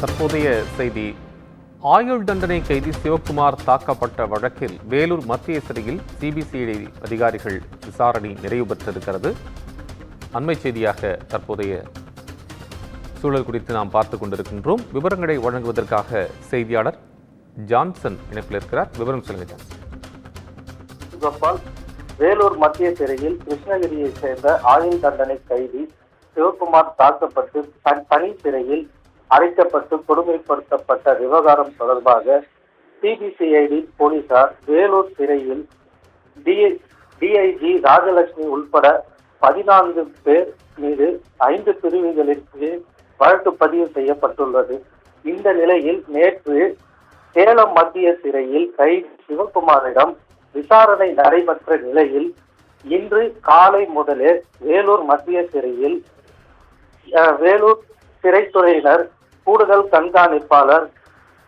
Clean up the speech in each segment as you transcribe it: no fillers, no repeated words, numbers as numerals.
தற்போதைய செய்தி. ஆயுள் தண்டனை கைதி சிவக்குமார் தாக்கப்பட்ட வழக்கில் வேலூர் மத்திய சிறையில் சிபிசிஐடி அதிகாரிகள் விசாரணை நிறைவு பெற்றிருக்கிறது. அண்மை செய்தியாக தற்போதைய சூழல் குறித்து நாம் பார்த்துக் கொண்டிருக்கின்றோம். விவரங்களை வழங்குவதற்காக செய்தியாளர் ஜான்சன் இணைப்பில் இருக்கிறார். விவரம் சொல்லுங்க ஜான்சன். வேலூர் மத்திய சிறையில் கிருஷ்ணகிரியை சேர்ந்த ஆயுள் தண்டனை கைதி சிவக்குமார் தாக்கப்பட்டு தனி சிறையில் அடைக்கப்பட்டு கொடுமைப்படுத்தப்பட்ட விவகாரம் தொடர்பாக சிபிசிஐடி போலீசார் வேலூர் சிறையில் டிஐஜி ராஜலட்சுமி உள்பட 14 பேர் மீது 5 பிரிவுகளிற்கு வழக்கு பதிவு செய்யப்பட்டுள்ளது. இந்த நிலையில் நேற்று சேலம் மத்திய சிறையில் கைதி சிவக்குமாரிடம் விசாரணை நடைபெற்ற நிலையில் இன்று காலை முதலே வேலூர் மத்திய சிறையில் வேலூர் சிறைத்துறையினர் கூடுதல் கண்காணிப்பாளர்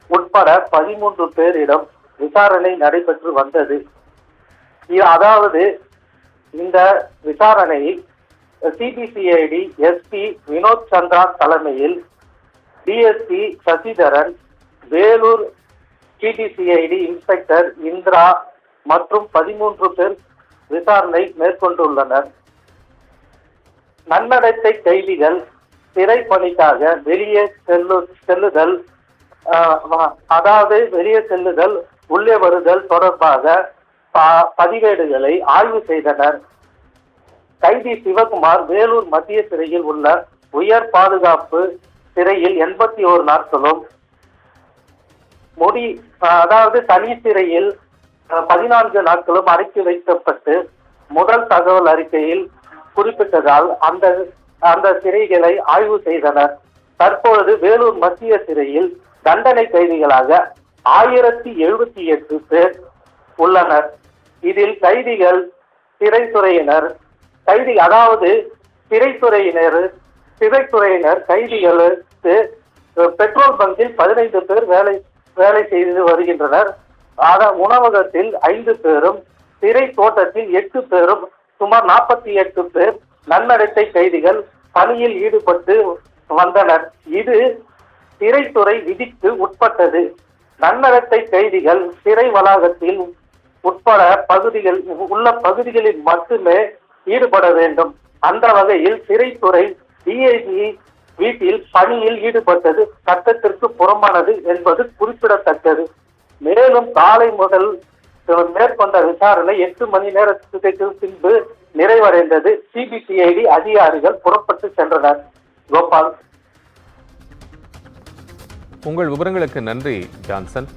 உட்பட 13 பேரிடம் விசாரணை நடைபெற்று வந்தது. அதாவது இந்த விசாரணையை சிபிசிஐடி எஸ்பி வினோத் சந்திரா தலைமையில் DSP Sasidharan, Vellore CBCID inspector Indira மற்றும் 13 பேர் விசாரணை மேற்கொண்டுள்ளனர். நன்னடத்தை கைதிகள் சிறை பணிக்காக வெளியே செல்லுதல், உள்ளே வருதல் தொடர்பாக பதிவேடுகளை ஆய்வு செய்தனர். கைதி சிவகுமார் வேலூர் மத்திய சிறையில் உள்ள உயர் பாதுகாப்பு சிறையில் 81 நாட்களும், தனி சிறையில் 14 நாட்களும் அடைத்து வைக்கப்பட்டு முதல் தகவல் அறிக்கையில் குறிப்பிட்டதால் அந்த சிறைகளை ஆய்வு செய்தனர். தற்பொழுது வேலூர் மத்திய சிறையில் தண்டனை கைதிகளாக 1078 பேர் உள்ளனர். இதில் சிறைத்துறையினர் கைதிகளுக்கு பெட்ரோல் பங்கில் 15 பேர் வேலை செய்து வருகின்றனர். உணவகத்தில் 5 பேரும், சிறை தோட்டத்தில் 8 பேரும், சுமார் 48 பேர் நன்னடத்தை கைதிகள் பணியில் ஈடுபட்டு வந்தனர். இது சிறைத்துறை விதிக்கு உட்பட்டது. நன்னடத்தை கைதிகள் சிறை வளாகத்தில் உட்பட பகுதிகளில் மட்டுமே ஈடுபட வேண்டும். அந்த வகையில் சிறைத்துறை டிஐஜி வீட்டில் பணியில் ஈடுபட்டது சட்டத்திற்கு புறம்பானது என்பது குறிப்பிடத்தக்கது. மேலும் காலை முதல் மேற்கொண்ட விசாரணை 8 மணி நேரத்துக்கு பின்பு நிறைவடைந்தது. சிபிசிஐடி அதிகாரிகள் புறப்பட்டு சென்றனர். கோபால், உங்கள் விவரங்களுக்கு நன்றி ஜான்சன்.